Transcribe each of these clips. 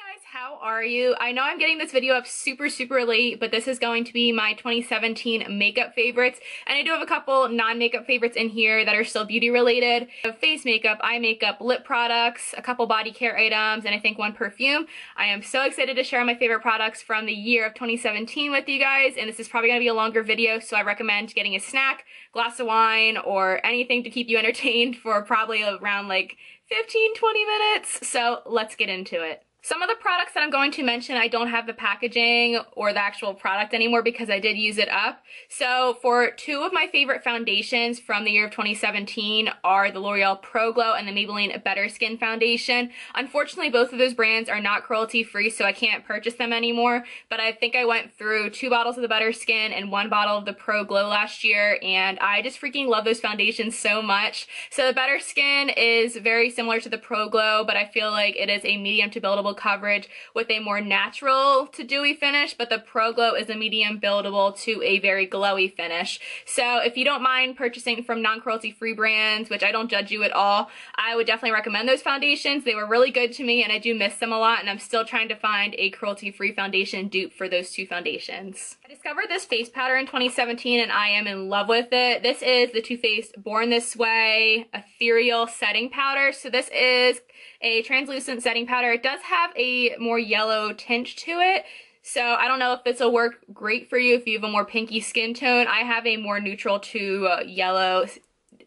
Guys, how are you? I know I'm getting this video up super late, but this is going to be my 2017 makeup favorites, and I do have a couple non-makeup favorites in here that are still beauty related. I have face makeup, eye makeup, lip products, a couple body care items, and I think one perfume. I am so excited to share my favorite products from the year of 2017 with you guys, and this is probably going to be a longer video, so I recommend getting a snack, glass of wine, or anything to keep you entertained for probably around like 15-20 minutes. So let's get into it. Some of the products that I'm going to mention, I don't have the packaging or the actual product anymore because I did use it up. So for two of my favorite foundations from the year of 2017 are the L'Oreal Pro Glow and the Maybelline Better Skin foundation. Unfortunately, both of those brands are not cruelty free, so I can't purchase them anymore. But I think I went through 2 bottles of the Better Skin and 1 bottle of the Pro Glow last year, and I just freaking love those foundations so much. So the Better Skin is very similar to the Pro Glow, but I feel like it is a medium to buildable coverage with a more natural to dewy finish, but the Pro Glow is a medium buildable to a very glowy finish. So if you don't mind purchasing from non-cruelty free brands, which I don't judge you at all, I would definitely recommend those foundations. They were really good to me and I do miss them a lot, and I'm still trying to find a cruelty free foundation dupe for those two foundations. I discovered this face powder in 2017 and I am in love with it. This is the Too Faced Born This Way Ethereal Setting Powder. So this is a translucent setting powder. It does have a more yellow tint to it, so I don't know if this will work great for you if you have a more pinky skin tone. I have a more neutral to yellow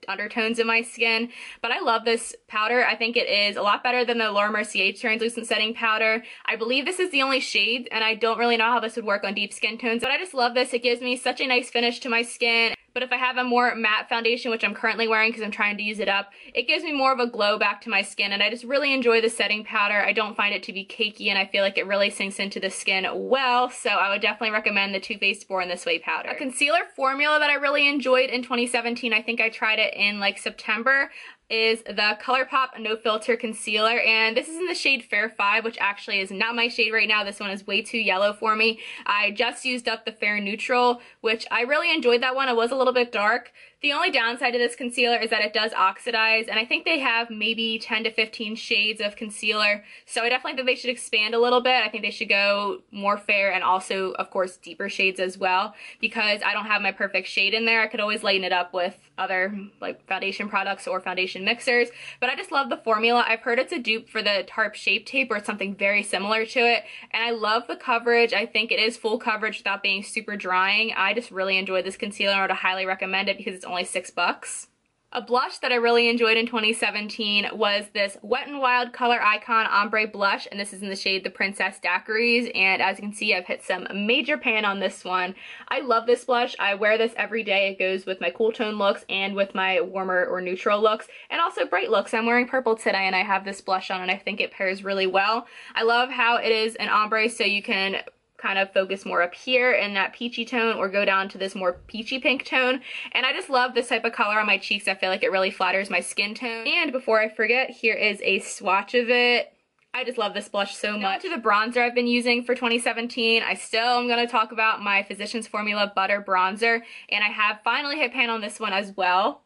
undertones in my skin, but I love this powder. I think it is a lot better than the Laura Mercier translucent setting powder. I believe this is the only shade, and I don't really know how this would work on deep skin tones, but I just love this. It gives me such a nice finish to my skin. But if I have a more matte foundation, which I'm currently wearing because I'm trying to use it up, it gives me more of a glow back to my skin, and I just really enjoy the setting powder. I don't find it to be cakey, and I feel like it really sinks into the skin well, so I would definitely recommend the Too Faced Born This Way powder. A concealer formula that I really enjoyed in 2017, I think I tried it in like September, is the Colourpop No Filter Concealer, and this is in the shade Fair 5, which actually is not my shade right now. This one is way too yellow for me. I just used up the Fair Neutral, which I really enjoyed that one. It was a little bit dark. The only downside to this concealer is that it does oxidize, and I think they have maybe 10 to 15 shades of concealer, so I definitely think they should expand a little bit. I think they should go more fair and also, of course, deeper shades as well, because I don't have my perfect shade in there. I could always lighten it up with other like foundation products or foundation mixers, but I just love the formula. I've heard it's a dupe for the Tarte Shape Tape or something very similar to it, and I love the coverage. I think it is full coverage without being super drying. I just really enjoyed this concealer and I would highly recommend it because it's only $6. A blush that I really enjoyed in 2017 was this Wet n Wild Color Icon Ombre blush, and this is in the shade The Princess Daiquiries, and as you can see, I've hit some major pan on this one. I love this blush. I wear this every day. It goes with my cool tone looks and with my warmer or neutral looks, and also bright looks. I'm wearing purple today and I have this blush on and I think it pairs really well. I love how it is an ombre, so you can kind of focus more up here in that peachy tone or go down to this more peachy pink tone, and I just love this type of color on my cheeks. I feel like it really flatters my skin tone. And before I forget, here is a swatch of it. I just love this blush so much. To the bronzer I've been using for 2017, I still am going to talk about my Physicians Formula Butter Bronzer, and I have finally hit pan on this one as well.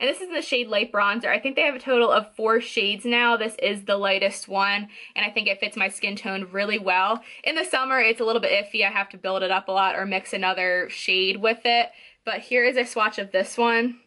And this is the shade Light Bronzer. I think they have a total of 4 shades now. This is the lightest one, and I think it fits my skin tone really well. In the summer, it's a little bit iffy. I have to build it up a lot or mix another shade with it. But here is a swatch of this one.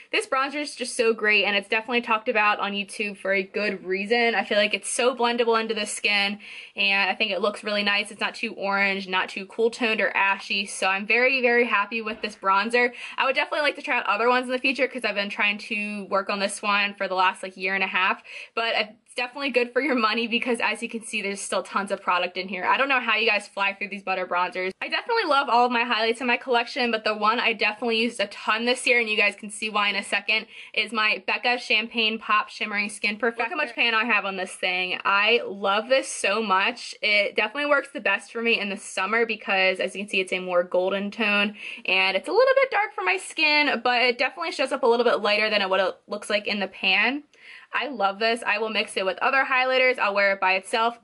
This bronzer is just so great, and it's definitely talked about on YouTube for a good reason. I feel like it's so blendable into the skin, and I think it looks really nice. It's not too orange, not too cool toned or ashy, so I'm very happy with this bronzer. I would definitely like to try out other ones in the future because I've been trying to work on this one for the last like year and a half, but it's definitely good for your money because as you can see, there's still tons of product in here. I don't know how you guys fly through these butter bronzers. I definitely love all of my highlights in my collection, but the one I definitely used a ton this year, and you guys can see why in a second, is my Becca Champagne Pop Shimmering Skin Perfector. Look how much pan I have on this thing. I love this so much. It definitely works the best for me in the summer because as you can see, it's a more golden tone, and it's a little bit dark for my skin, but it definitely shows up a little bit lighter than what it looks like in the pan. I love this. I will mix it with other highlighters. I'll wear it by itself.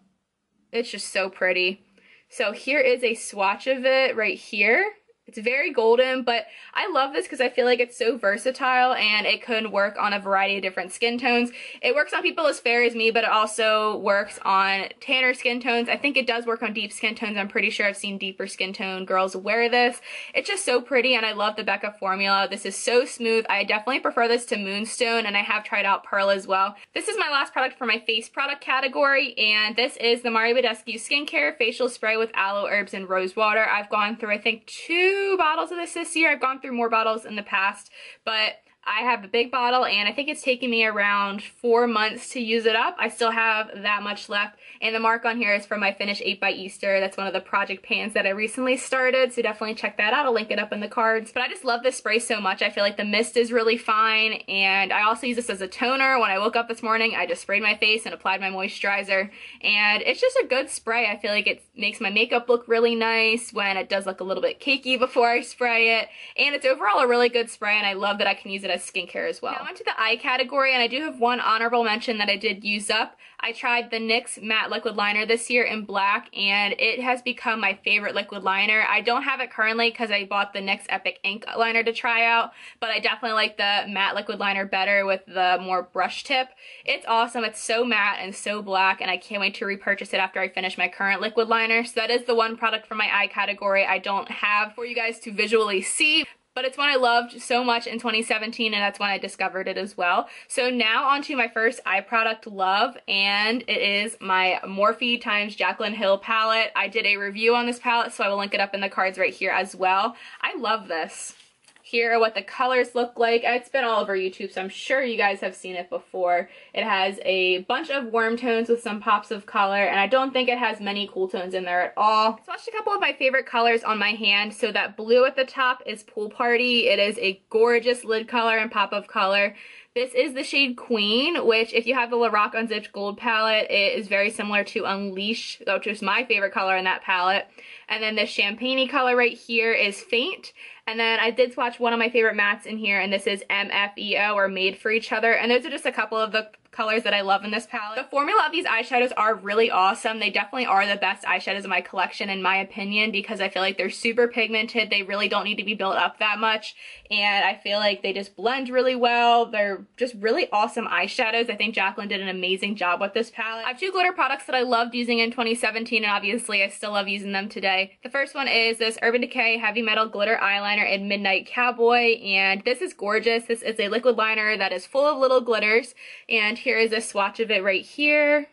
It's just so pretty. So here is a swatch of it right here. It's very golden, but I love this because I feel like it's so versatile and it could work on a variety of different skin tones. It works on people as fair as me, but it also works on tanner skin tones. I think it does work on deep skin tones. I'm pretty sure I've seen deeper skin tone girls wear this. It's just so pretty, and I love the Becca formula. This is so smooth. I definitely prefer this to Moonstone, and I have tried out Pearl as well. This is my last product for my face product category, and this is the Badescu Skincare Facial Spray with Aloe, Herbs, and Rose Water. I've gone through, I think, 2 bottles of this year. I've gone through more bottles in the past, but I have a big bottle and I think it's taken me around 4 months to use it up. I still have that much left, and the mark on here is from my Finish 8 by Easter. That's one of the project pans that I recently started, so definitely check that out. I'll link it up in the cards. But I just love this spray so much. I feel like the mist is really fine, and I also use this as a toner. When I woke up this morning, I just sprayed my face and applied my moisturizer, and it's just a good spray. I feel like it makes my makeup look really nice when it does look a little bit cakey before I spray it, and it's overall a really good spray, and I love that I can use it as skincare as well. Now onto the eye category, and I do have one honorable mention that I did use up. I tried the NYX matte liquid liner this year in black, and it has become my favorite liquid liner. I don't have it currently because I bought the NYX Epic Ink liner to try out, but I definitely like the matte liquid liner better with the more brush tip. It's awesome. It's so matte and so black, and I can't wait to repurchase it after I finish my current liquid liner. So that is the one product for my eye category I don't have for you guys to visually see, but it's one I loved so much in 2017, and that's when I discovered it as well. So now onto my first eye product love, and it is my Morphe x Jaclyn Hill palette. I did a review on this palette, so I will link it up in the cards right here as well. I love this. Here are what the colors look like. It's been all over YouTube, so I'm sure you guys have seen it before. It has a bunch of warm tones with some pops of color, and I don't think it has many cool tones in there at all. I swatched a couple of my favorite colors on my hand. So that blue at the top is Pool Party. It is a gorgeous lid color and pop of color. This is the shade Queen, which if you have the Lorac Unzipped Gold palette, it is very similar to Unleash, which is my favorite color in that palette. And then the champagne-y color right here is Faint. And then I did swatch one of my favorite mattes in here, and this is MFEO, or Made for Each Other. And those are just a couple of the colors that I love in this palette. The formula of these eyeshadows are really awesome. They definitely are the best eyeshadows in my collection in my opinion, because I feel like they're super pigmented. They really don't need to be built up that much, and I feel like they just blend really well. They're just really awesome eyeshadows. I think Jaclyn did an amazing job with this palette. I have 2 glitter products that I loved using in 2017, and obviously I still love using them today. The first one is this Urban Decay Heavy Metal Glitter Eyeliner in Midnight Cowboy, and this is gorgeous. This is a liquid liner that is full of little glitters, and here is a swatch of it right here.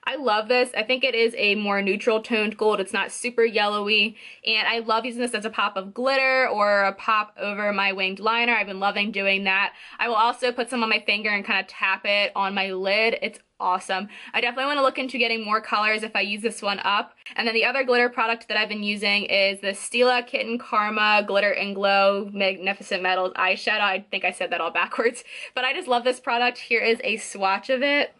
I love this. I think it is a more neutral toned gold. It's not super yellowy, and I love using this as a pop of glitter or a pop over my winged liner. I've been loving doing that. I will also put some on my finger and kind of tap it on my lid. It's awesome. I definitely want to look into getting more colors if I use this one up. And then the other glitter product that I've been using is the Stila Kitten Karma Glitter and Glow Magnificent Metals eyeshadow. I think I said that all backwards, but I just love this product. Here is a swatch of it.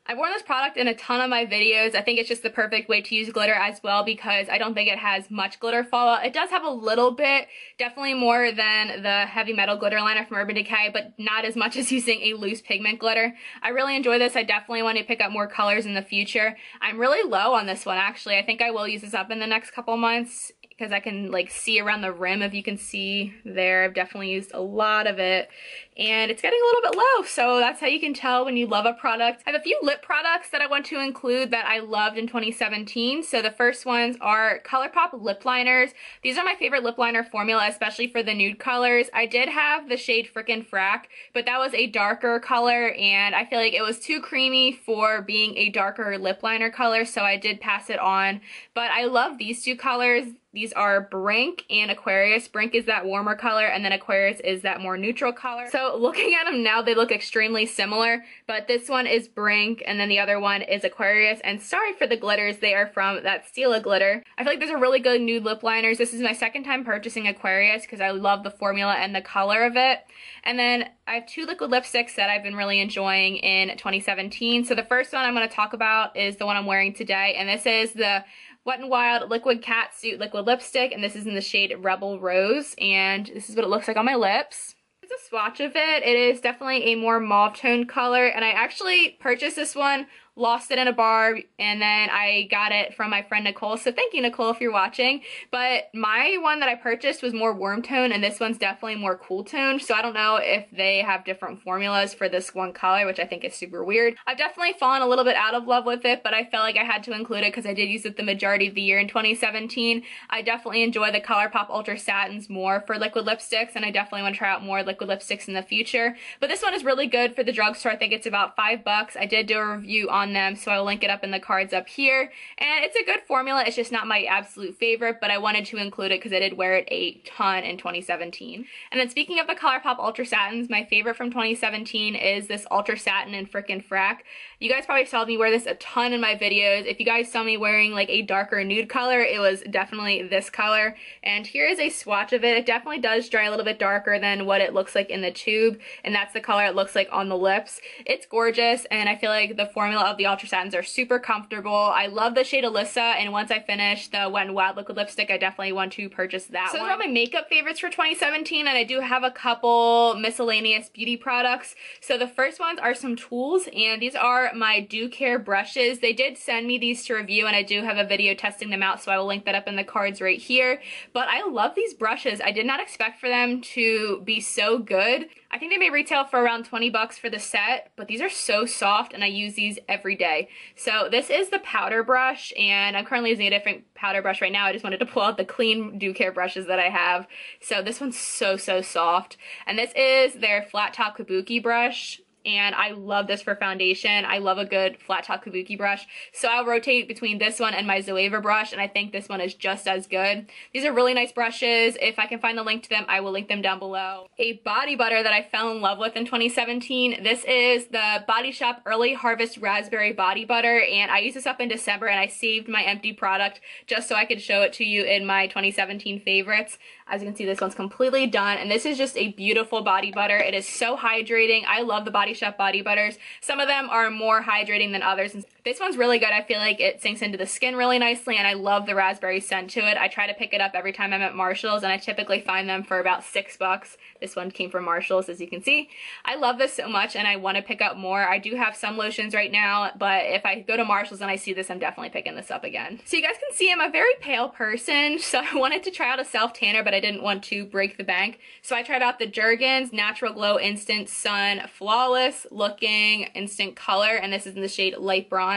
I've worn this product in a ton of my videos. I think it's just the perfect way to use glitter as well, because I don't think it has much glitter fallout. It does have a little bit, definitely more than the Heavy Metal Glitter Liner from Urban Decay, but not as much as using a loose pigment glitter. I really enjoy this. I definitely want to pick up more colors in the future. I'm really low on this one actually. I think I will use this up in the next couple months, because I can like see around the rim, if you can see there. I've definitely used a lot of it, and it's getting a little bit low, so that's how you can tell when you love a product. I have a few lip products that I want to include that I loved in 2017. So the first ones are Colourpop lip liners. These are my favorite lip liner formula, especially for the nude colors. I did have the shade Frickin' Frack, but that was a darker color, and I feel like it was too creamy for being a darker lip liner color, so I did pass it on. But I love these 2 colors. These are Brink and Aquarius. Brink is that warmer color, and then Aquarius is that more neutral color. So looking at them now, they look extremely similar, but this one is Brink, and then the other one is Aquarius. And sorry for the glitters, they are from that Stila glitter. I feel like those are really good nude lip liners. This is my second time purchasing Aquarius because I love the formula and the color of it. And then I have 2 liquid lipsticks that I've been really enjoying in 2017. So the first one I'm going to talk about is the one I'm wearing today, and this is the Wet n Wild Liquid Catsuit Liquid Lipstick, and this is in the shade Rebel Rose, and this is what it looks like on my lips. It's a swatch of it. It is definitely a more mauve toned color, and I actually purchased this one lost it in a bar, and then I got it from my friend Nicole, so thank you, Nicole, if you're watching. But my one that I purchased was more warm tone, and this one's definitely more cool tone, so I don't know if they have different formulas for this one color, which I think is super weird. I've definitely fallen a little bit out of love with it, but I felt like I had to include it because I did use it the majority of the year in 2017. I definitely enjoy the Colourpop Ultra Satins more for liquid lipsticks, and I definitely want to try out more liquid lipsticks in the future. But this one is really good for the drugstore. I think it's about $5. I did do a review on them, so I'll link it up in the cards up here. And it's a good formula. It's just not my absolute favorite, but I wanted to include it because I did wear it a ton in 2017. And then speaking of the Colourpop Ultra Satins, my favorite from 2017 is this Ultra Satin in Frickin' Frack. You guys probably saw me wear this a ton in my videos. If you guys saw me wearing like a darker nude color, it was definitely this color. And here is a swatch of it. It definitely does dry a little bit darker than what it looks like in the tube, and that's the color it looks like on the lips. It's gorgeous, and I feel like the formula of the Ultra Satins are super comfortable. I love the shade Alyssa, and once I finish the Wet n Wild liquid lipstick, I definitely want to purchase that one. So those are all my makeup favorites for 2017, and I do have a couple miscellaneous beauty products. So the first ones are some tools, and these are my Do Care brushes. They did send me these to review, and I do have a video testing them out, so I will link that up in the cards right here. But I love these brushes. I did not expect for them to be so good. I think they may retail for around 20 bucks for the set, but these are so soft, and I use these every day. So this is the powder brush, and I'm currently using a different powder brush right now. I just wanted to pull out the clean Do Care brushes that I have. So this one's so soft. And this is their flat top kabuki brush. And I love this for foundation. I love a good flat top kabuki brush. So I'll rotate between this one and my Zoeva brush, and I think this one is just as good. These are really nice brushes. If I can find the link to them, I will link them down below. A body butter that I fell in love with in 2017. This is the Body Shop Early Harvest Raspberry Body Butter, and I used this up in December, and I saved my empty product just so I could show it to you in my 2017 favorites. As you can see, this one's completely done, and this is just a beautiful body butter. It is so hydrating. I love the Body Shop body butters. Some of them are more hydrating than others. This one's really good. I feel like it sinks into the skin really nicely, and I love the raspberry scent to it. I try to pick it up every time I'm at Marshall's, and I typically find them for about $6. This one came from Marshall's, as you can see. I love this so much, and I want to pick up more. I do have some lotions right now, but if I go to Marshall's and I see this, I'm definitely picking this up again. So you guys can see I'm a very pale person, so I wanted to try out a self-tanner, but I didn't want to break the bank. So I tried out the Jergens Natural Glow Instant Sun Flawless Looking Instant Color, and this is in the shade Light Bronze.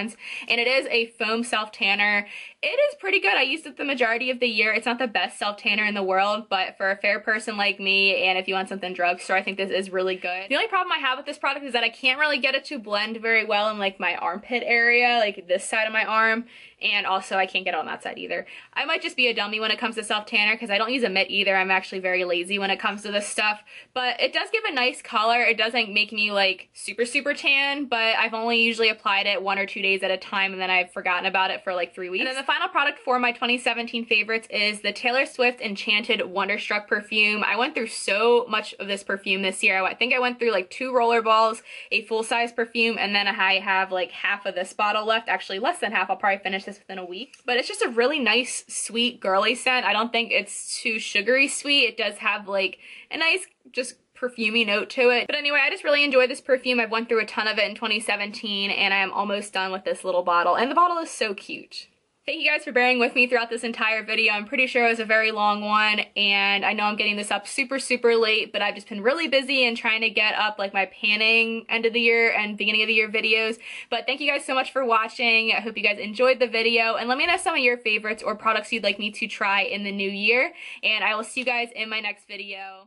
And it is a foam self-tanner. It is pretty good. I used it the majority of the year. It's not the best self-tanner in the world, but for a fair person like me, and if you want something drugstore, I think this is really good. The only problem I have with this product is that I can't really get it to blend very well in like my armpit area, like this side of my arm. And also I can't get it on that side either. I might just be a dummy when it comes to self-tanner because I don't use a mitt either. I'm actually very lazy when it comes to this stuff. But it does give a nice color. It doesn't make me like super tan, but I've only usually applied it 1 or 2 days at a time, and then I've forgotten about it for like 3 weeks. And then the final product for my 2017 favorites is the Taylor Swift Enchanted Wonderstruck perfume. I went through so much of this perfume this year. I think I went through like 2 rollerballs, a full-size perfume, and then I have like half of this bottle left. Actually less than half. I'll probably finish this within a week. But it's just a really nice, sweet, girly scent. I don't think it's too sugary sweet. It does have like a nice, just perfumey note to it. But anyway, I just really enjoy this perfume. I've went through a ton of it in 2017, and I am almost done with this little bottle. And the bottle is so cute. Thank you guys for bearing with me throughout this entire video. I'm pretty sure it was a very long one, and I know I'm getting this up super late, but I've just been really busy and trying to get up like my panning end of the year and beginning of the year videos. But thank you guys so much for watching. I hope you guys enjoyed the video, and let me know some of your favorites or products you'd like me to try in the new year, and I will see you guys in my next video.